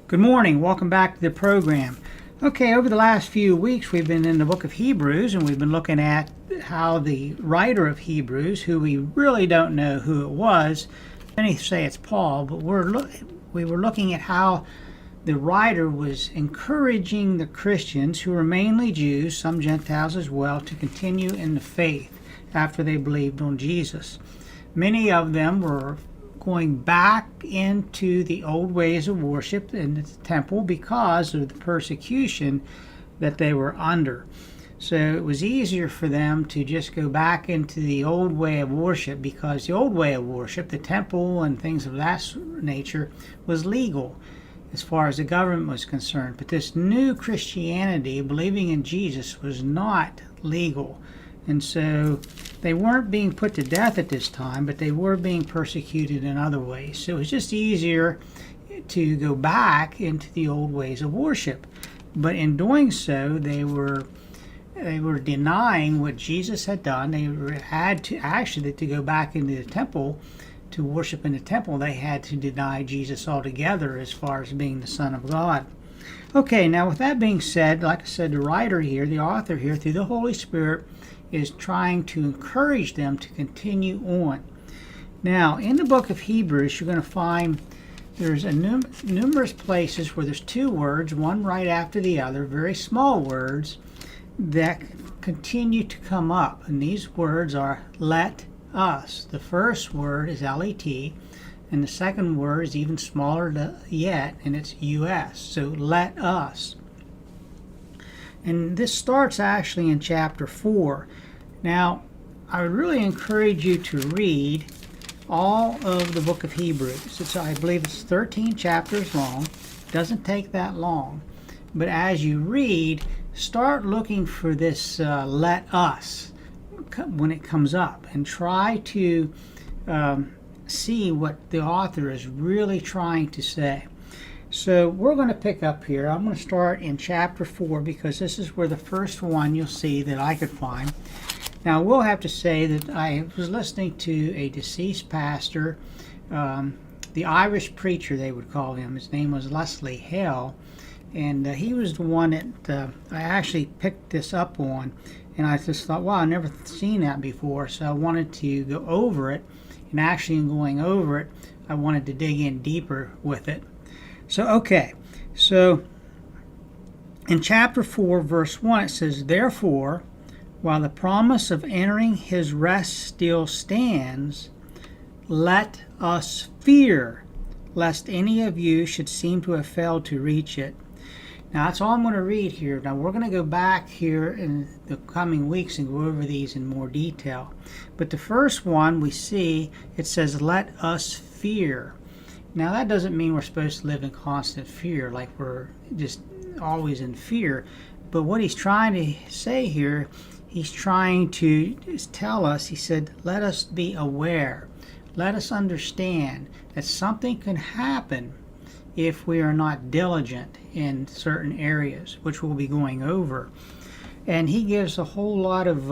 Good morning. Welcome back to the program. Okay, over the last few weeks we've been in the book of Hebrews, and we've been looking at how the writer of Hebrews, who we really don't know who it was, many say it's Paul, but we were looking at how the writer was encouraging the Christians, who were mainly Jews, some Gentiles as well, to continue in the faith after they believed on Jesus. Many of them were going back into the old ways of worship in the temple because of the persecution that they were under. So it was easier for them to just go back into the old way of worship, because the old way of worship, the temple and things of that nature, was legal as far as the government was concerned. But this new Christianity, believing in Jesus, was not legal. And so they weren't being put to death at this time, but they were being persecuted in other ways. So it was just easier to go back into the old ways of worship. But in doing so, they were denying what Jesus had done. They had to actually, to go back into the temple, to worship in the temple, they had to deny Jesus altogether as far as being the Son of God. Okay, now with that being said, like I said, the writer here, the author here, through the Holy Spirit, is trying to encourage them to continue on. Now, in the book of Hebrews, you're going to find there's numerous places where there's two words, one right after the other, very small words, that continue to come up. And these words are let us. The first word is L-E-T, and the second word is even smaller yet, and it's U-S. So let us. And this starts actually in chapter 4. Now, I would really encourage you to read all of the book of Hebrews. I believe it's 13 chapters long. It doesn't take that long. But as you read, start looking for this let us when it comes up, and try to see what the author is really trying to say. So we're going to pick up here. I'm going to start in chapter 4, because this is where the first one you'll see that I could find. Now, we'll have to say that I was listening to a deceased pastor, the Irish preacher they would call him. His name was Leslie Hale, and he was the one that I actually picked this up on, and I just thought, wow, I've never seen that before, so I wanted to go over it, and actually in going over it, I wanted to dig in deeper with it. So in chapter 4, verse 1, it says, "Therefore, while the promise of entering his rest still stands, let us fear, lest any of you should seem to have failed to reach it." Now, that's all I'm going to read here. Now, we're going to go back here in the coming weeks and go over these in more detail. But the first one we see, it says, let us fear. Now, that doesn't mean we're supposed to live in constant fear, like we're just always in fear. But what he's trying to say here, he's trying to tell us, he said, let us be aware. Let us understand that something can happen if we are not diligent in certain areas, which we'll be going over. And he gives a whole lot of,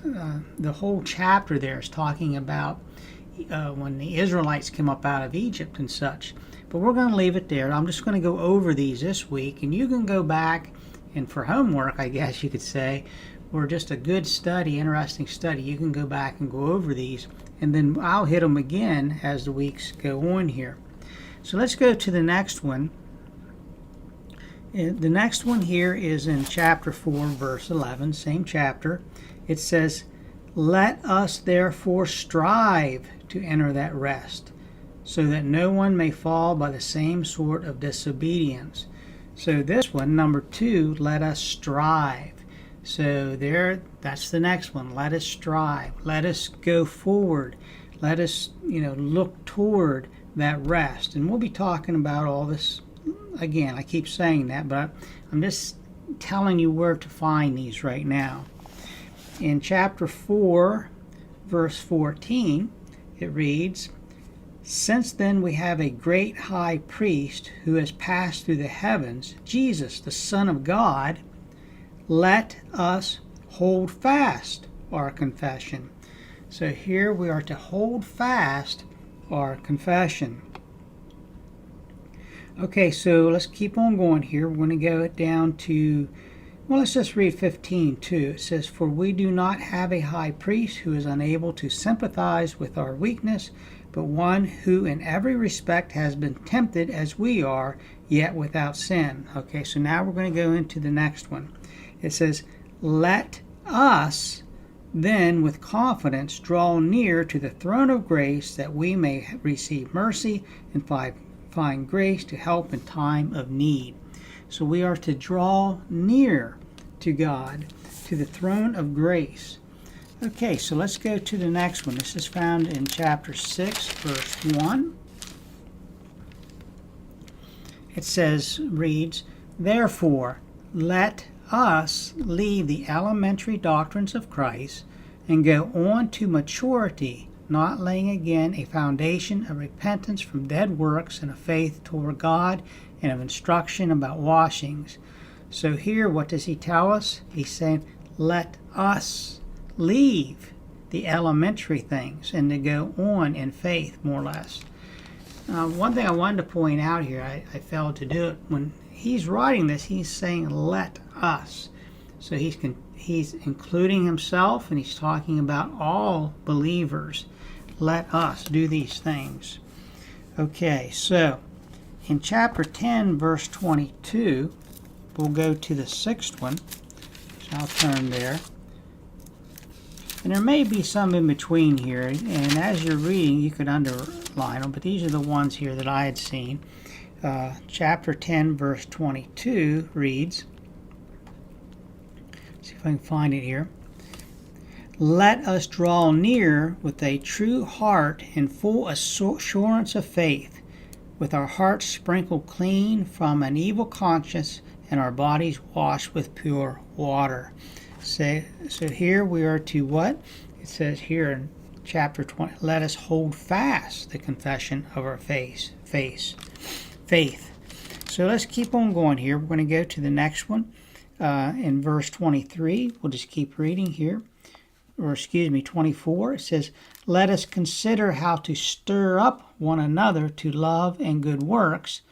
the whole chapter there is talking about when the Israelites came up out of Egypt and such. But we're going to leave it there. I'm just going to go over these this week, and you can go back, and for homework, I guess you could say, or just a good study, interesting study, you can go back and go over these, and then I'll hit them again as the weeks go on here. So let's go to the next one. The next one here is in chapter 4, verse 11, same chapter. It says, "Let us therefore strive to enter that rest, so that no one may fall by the same sort of disobedience." So this one, number 2, let us strive. So there, that's the next one. Let us strive. Let us go forward. Let us, look toward that rest. And we'll be talking about all this again. I keep saying that, but I'm just telling you where to find these right now. In chapter 4, verse 14, it reads, "Since then we have a great high priest who has passed through the heavens, Jesus, the Son of God, let us hold fast our confession." So here we are to hold fast our confession. Okay, so let's keep on going here. We're going to go down to, well, let's just read 15 too. It says, "For we do not have a high priest who is unable to sympathize with our weakness, but one who in every respect has been tempted as we are, yet without sin." Okay, so now we're going to go into the next one. It says, "Let us then with confidence draw near to the throne of grace, that we may receive mercy and find grace to help in time of need." So we are to draw near to God, to the throne of grace. Okay, so let's go to the next one. This is found in chapter 6, verse 1. It reads, "Therefore, let us leave the elementary doctrines of Christ and go on to maturity, not laying again a foundation of repentance from dead works and of faith toward God and of instruction about washings." So here, what does he tell us? He's saying, let us leave the elementary things and to go on in faith, more or less. One thing I wanted to point out here, I failed to do it. When he's writing this, he's saying, let us. So he's including himself, and he's talking about all believers. Let us do these things. Okay, so in chapter 10, verse 22, we'll go to the sixth one. So I'll turn there. And there may be some in between here, and as you're reading, you could underline them, but these are the ones here that I had seen. Chapter 10, verse 22 reads, see if I can find it here. "Let us draw near with a true heart and full assurance of faith, with our hearts sprinkled clean from an evil conscience and our bodies washed with pure water." So here we are to what? It says here in chapter 20, let us hold fast the confession of our faith. So let's keep on going here. We're going to go to the next one. In verse 23, we'll just keep reading here. Or 24, it says, "Let us consider how to stir up one another to love and good works,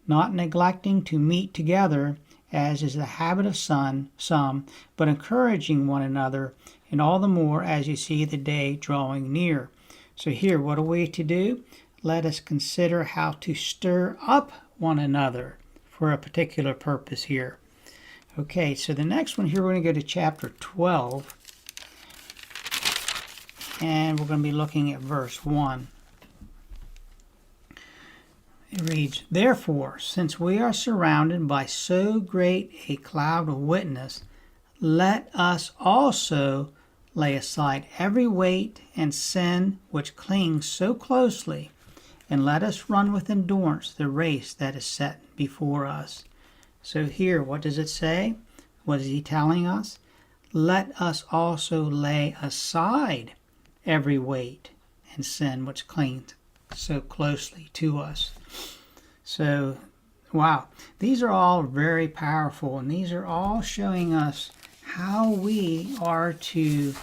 not neglecting to meet together, as is the habit of some, but encouraging one another, and all the more as you see the day drawing near." So here, what are we to do? Let us consider how to stir up one another for a particular purpose here. Okay, so the next one here, we're going to go to chapter 12, and we're going to be looking at verse 1. It reads, "Therefore, since we are surrounded by so great a cloud of witness, let us also lay aside every weight and sin which clings so closely, and let us run with endurance the race that is set before us." So here, what does it say? What is he telling us? Let us also lay aside every weight and sin which clings so closely to us. So, wow, these are all very powerful, and these are all showing us how we are to,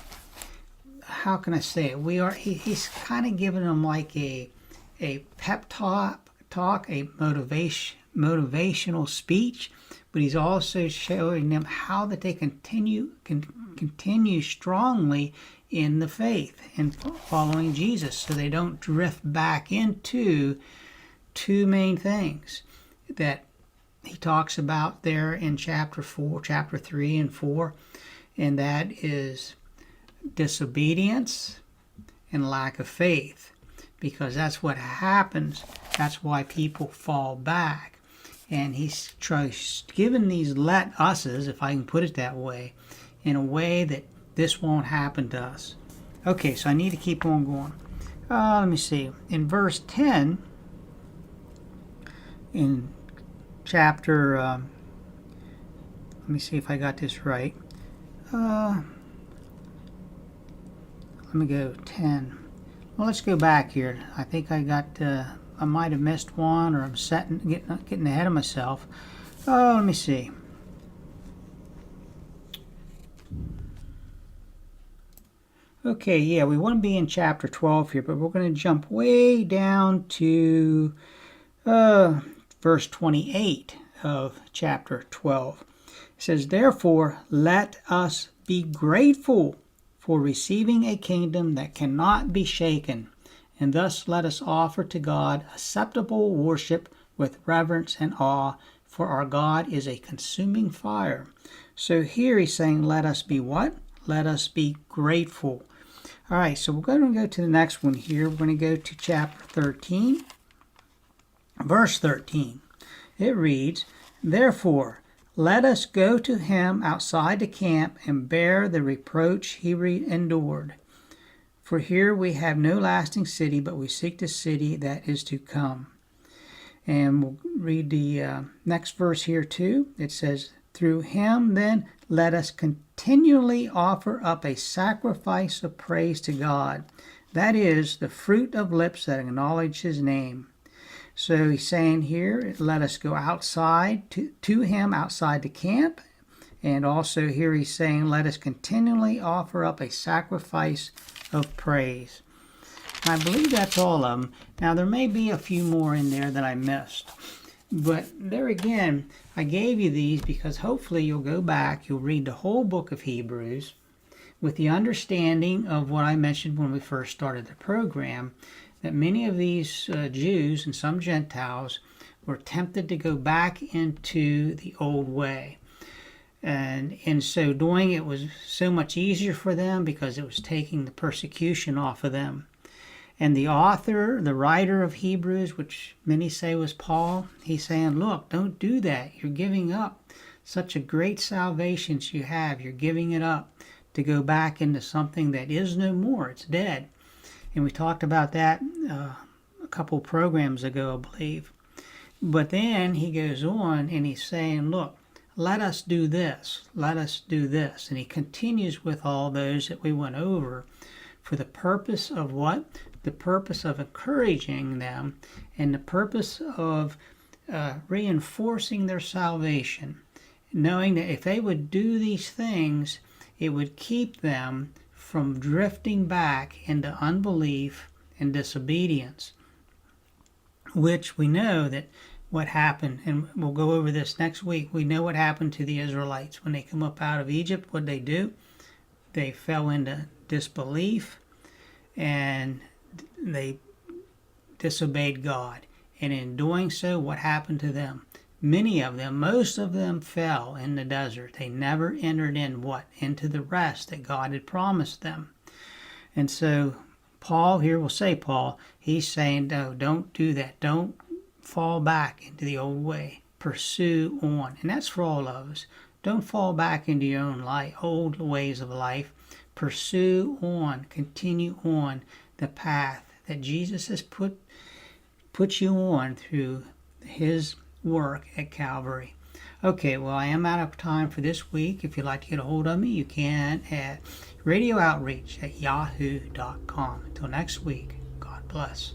how can I say it? He's kind of giving them like a pep talk, a motivational speech, but he's also showing them how that they can continue strongly in the faith and following Jesus, so they don't drift back into two main things that he talks about there in chapter 3 and 4, and that is disobedience and lack of faith, because that's what happens. That's why people fall back. And he's given these let us's, if I can put it that way, in a way that this won't happen to us. Okay, so I need to keep on going. Let me see. In verse 10, in chapter, let me see if I got this right. Let me go 10. Well, let's go back here. I think I might have missed one, or I'm getting ahead of myself. Oh, let me see. Okay, yeah, we want to be in chapter 12 here, but we're going to jump way down to verse 28 of chapter 12. It says, "Therefore let us be grateful for receiving a kingdom that cannot be shaken, and thus let us offer to God acceptable worship with reverence and awe, for our God is a consuming fire." So here he's saying, let us be what? Let us be grateful. All right, so we're going to go to the next one here. We're going to go to chapter 13, verse 13. It reads, "Therefore, let us go to him outside the camp and bear the reproach he endured. For here we have no lasting city, but we seek the city that is to come." And we'll read the next verse here too. It says, "Through him then let us continually offer up a sacrifice of praise to God. That is the fruit of lips that acknowledge his name." So he's saying here, let us go outside to him outside the camp. And also here he's saying, let us continually offer up a sacrifice of praise. I believe that's all of them. Now there may be a few more in there that I missed. But there again, I gave you these because hopefully you'll go back, you'll read the whole book of Hebrews with the understanding of what I mentioned when we first started the program, that many of these Jews and some Gentiles were tempted to go back into the old way. And in so doing, it was so much easier for them because it was taking the persecution off of them. And the author, the writer of Hebrews, which many say was Paul, he's saying, look, don't do that. You're giving up such a great salvation you have. You're giving it up to go back into something that is no more. It's dead. And we talked about that a couple programs ago, I believe. But then he goes on and he's saying, look, let us do this. Let us do this. And he continues with all those that we went over for the purpose of what? The purpose of encouraging them and the purpose of reinforcing their salvation, knowing that if they would do these things, it would keep them from drifting back into unbelief and disobedience, which we know that what happened, and we'll go over this next week, we know what happened to the Israelites when they come up out of Egypt. What they do? They fell into disbelief and they disobeyed God. And in doing so, what happened to them? Many of them, most of them fell in the desert. They never entered in what? Into the rest that God had promised them. And so Paul, here we'll say Paul, he's saying, no, don't do that. Don't fall back into the old way. Pursue on. And that's for all of us. Don't fall back into your own old ways of life. Pursue on. Continue on the path that Jesus has put you on through his work at Calvary. Okay, well, I am out of time for this week. If you'd like to get a hold of me, you can at radiooutreach@yahoo.com. Until next week, God bless.